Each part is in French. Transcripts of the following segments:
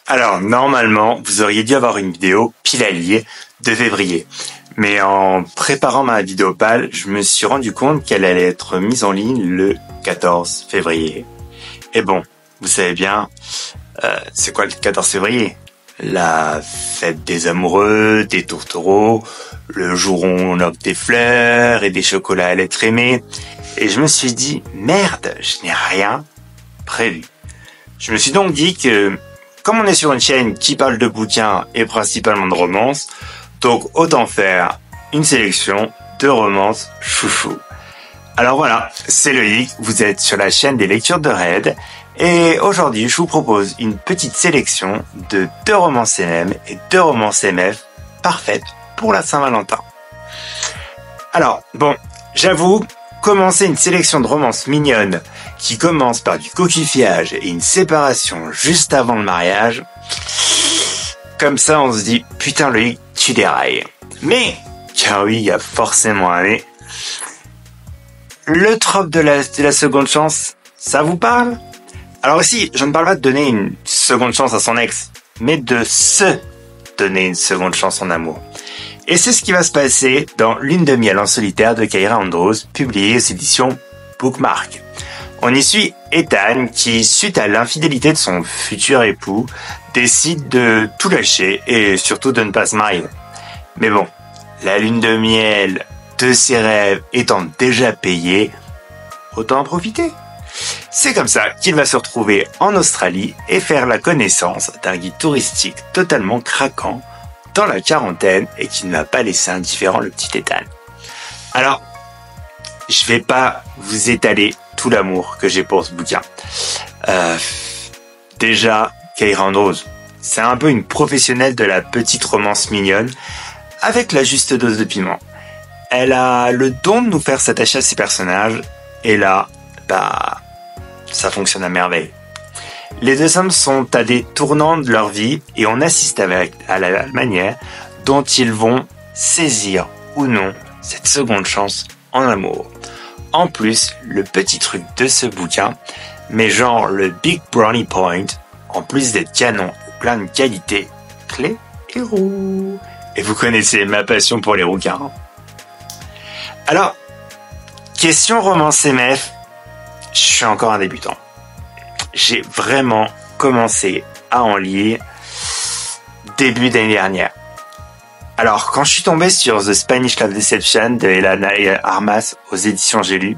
Alors, normalement, vous auriez dû avoir une vidéo pile à lire de février. Mais en préparant ma vidéo pâle, je me suis rendu compte qu'elle allait être mise en ligne le 14 février. Et bon, vous savez bien, c'est quoi le 14 février? La fête des amoureux, des tourtereaux, le jour où on offre des fleurs et des chocolats à l'être aimé. Et je me suis dit, merde, je n'ai rien prévu. Je me suis donc dit que, comme on est sur une chaîne qui parle de bouquins et principalement de romances, donc autant faire une sélection de romances chouchou. Alors voilà, c'est Loïc, vous êtes sur la chaîne des lectures de Red, et aujourd'hui je vous propose une petite sélection de 2 romances MM et 2 romances MF parfaites pour la Saint-Valentin. Alors, bon, j'avoue, commencer une sélection de romances mignonnes qui commence par du coquillage et une séparation juste avant le mariage, comme ça on se dit, putain Loïc, tu dérailles. Mais, car oui, il y a forcément un mais, le trope de la seconde chance, ça vous parle? Alors ici, je ne parle pas de donner une seconde chance à son ex, mais de se donner une seconde chance en amour. Et c'est ce qui va se passer dans Lune de miel en solitaire de Keira Andrews, publié aux éditions Bookmark. On y suit Ethan qui, suite à l'infidélité de son futur époux, décide de tout lâcher et surtout de ne pas se marier. Mais bon, la lune de miel de ses rêves étant déjà payée, autant en profiter. C'est comme ça qu'il va se retrouver en Australie et faire la connaissance d'un guide touristique totalement craquant dans la quarantaine et qui ne va pas laisser indifférent le petit Ethan. Alors, je vais pas vous étaler tout l'amour que j'ai pour ce bouquin. Déjà, Keira Andrews, c'est un peu une professionnelle de la petite romance mignonne avec la juste dose de piment. Elle a le don de nous faire s'attacher à ses personnages et là, ça fonctionne à merveille. Les 2 hommes sont à des tournants de leur vie et on assiste à la manière dont ils vont saisir ou non cette seconde chance en amour. En plus, le petit truc de ce bouquin, mais genre le Big Brownie Point, en plus d'être canon et plein de qualités, clés et roux. Et vous connaissez ma passion pour les rouquins. Alors, question romance MF, je suis encore un débutant. J'ai vraiment commencé à en lire début d'année dernière. Alors, quand je suis tombé sur The Spanish Love Deception de Elana Armas aux éditions J'ai lu,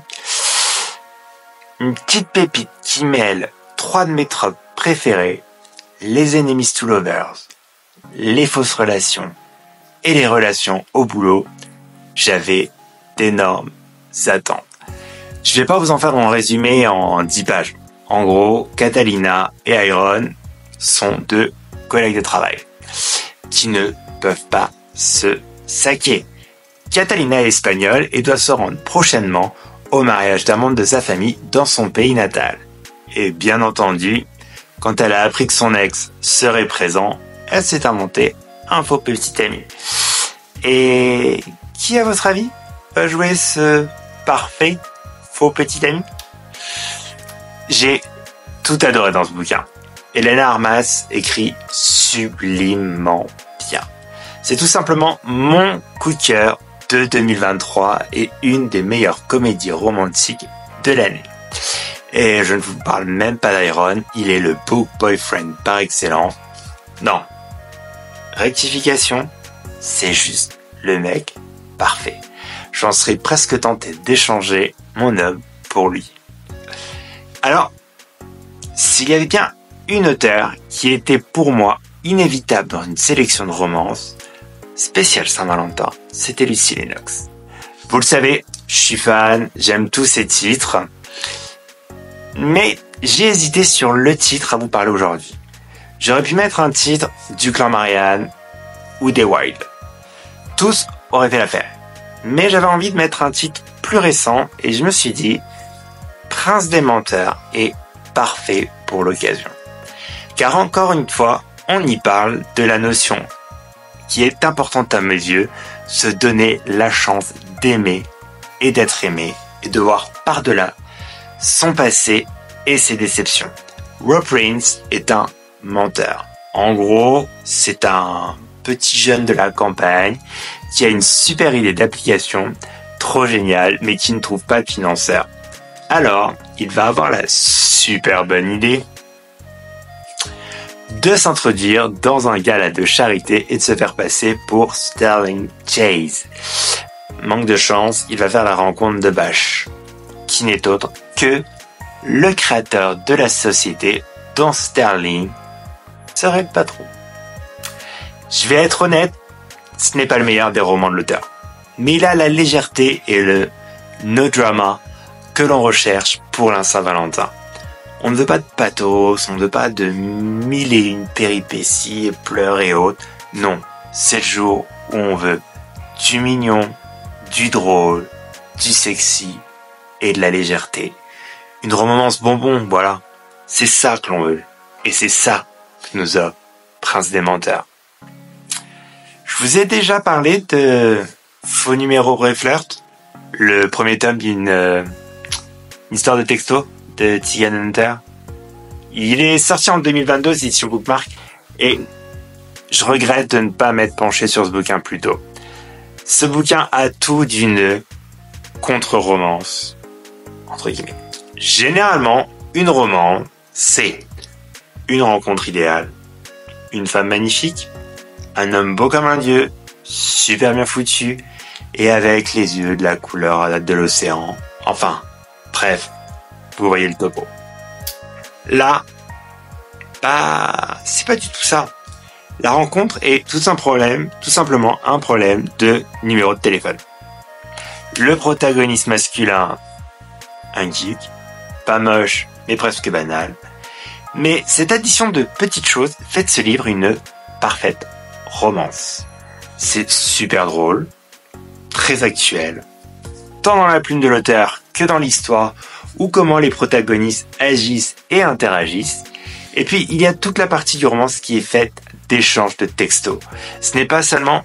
une petite pépite qui mêle 3 de mes tropes préférés, les enemies to lovers, les fausses relations et les relations au boulot, j'avais d'énormes attentes. Je vais pas vous en faire un résumé en 10 pages. En gros, Catalina et Iron sont 2 collègues de travail qui ne peuvent pas se saquer. Catalina est espagnole et doit se rendre prochainement au mariage d'un membre de sa famille dans son pays natal. Et bien entendu, quand elle a appris que son ex serait présent, elle s'est inventée un faux petit ami. Et qui, à votre avis, va jouer ce parfait faux petit ami? J'ai tout adoré dans ce bouquin. Elena Armas écrit sublimement bien. C'est tout simplement mon coup de cœur de 2023 et une des meilleures comédies romantiques de l'année. Et je ne vous parle même pas d'Iron, il est le book boyfriend par excellence. Non, rectification, c'est juste le mec parfait. J'en serais presque tenté d'échanger mon homme pour lui. Alors, s'il y avait bien une auteure qui était pour moi inévitable dans une sélection de romances spéciale Saint-Valentin, c'était Lucy Lennox. Vous le savez, je suis fan, j'aime tous ses titres, mais j'ai hésité sur le titre à vous parler aujourd'hui. J'aurais pu mettre un titre du clan Marianne ou des Wild. Tous auraient fait l'affaire. Mais j'avais envie de mettre un titre plus récent et je me suis dit Prince des menteurs est parfait pour l'occasion. Car encore une fois, on y parle de la notion qui est importante à mes yeux, se donner la chance d'aimer et d'être aimé et de voir par-delà son passé et ses déceptions. Rob Prince est un menteur. En gros, c'est un petit jeune de la campagne qui a une super idée d'application, trop géniale, mais qui ne trouve pas de financeur. Alors, il va avoir la super bonne idée de s'introduire dans un gala de charité et de se faire passer pour Sterling Chase. Manque de chance, il va faire la rencontre de Bash, qui n'est autre que le créateur de la société dont Sterling serait le patron. Je vais être honnête, ce n'est pas le meilleur des romans de l'auteur, mais il a la légèreté et le no drama que l'on recherche pour la Saint-Valentin. On ne veut pas de pathos, on ne veut pas de mille et une péripéties, pleurs et autres. Non, c'est le jour où on veut du mignon, du drôle, du sexy et de la légèreté. Une romance bonbon, voilà. C'est ça que l'on veut. Et c'est ça que nous offre Prince des menteurs. Je vous ai déjà parlé de Faux numéro Vrai Flirt, le premier tome d'une histoire de texto de Tegan Hunter. Il est sorti en 2022 aux éditions Bookmark et je regrette de ne pas m'être penché sur ce bouquin plus tôt. Ce bouquin a tout d'une contre-romance, entre guillemets. Généralement, une romance, c'est une rencontre idéale, une femme magnifique, un homme beau comme un dieu, super bien foutu, et avec les yeux de la couleur de l'océan. Enfin, bref, vous voyez le topo. Là, c'est pas du tout ça. La rencontre est tout simplement un problème de numéro de téléphone. Le protagoniste masculin, un geek, pas moche, mais presque banal. Mais cette addition de petites choses fait de ce livre une parfaite romance. C'est super drôle, très actuel, tant dans la plume de l'auteur que dans l'histoire, ou comment les protagonistes agissent et interagissent. Et puis, il y a toute la partie du roman qui est faite d'échanges de textos. Ce n'est pas seulement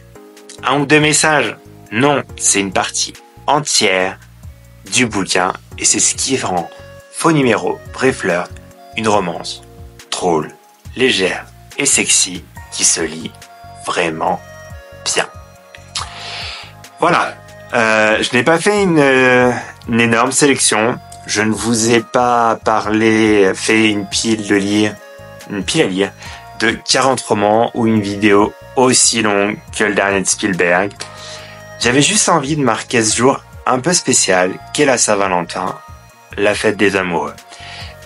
un ou deux messages. Non, c'est une partie entière du bouquin. Et c'est ce qui rend Faux numéro Vrai Flirt une romance drôle, légère et sexy qui se lit vraiment bien. Voilà. Je n'ai pas fait une énorme sélection. Je ne vous ai pas fait une pile à lire de 40 romans ou une vidéo aussi longue que le dernier de Spielberg. J'avais juste envie de marquer ce jour un peu spécial qu'est la Saint-Valentin, la fête des amoureux.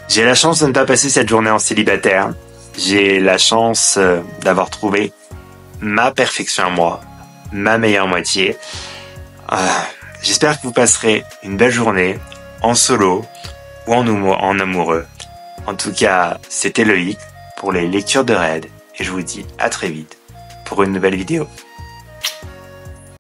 J'ai la chance de ne pas passer cette journée en célibataire. J'ai la chance d'avoir trouvé ma perfection à moi, ma meilleure moitié. J'espère que vous passerez une belle journée en solo ou en amoureux. En tout cas, c'était Loïc pour les lectures de Red et je vous dis à très vite pour une nouvelle vidéo.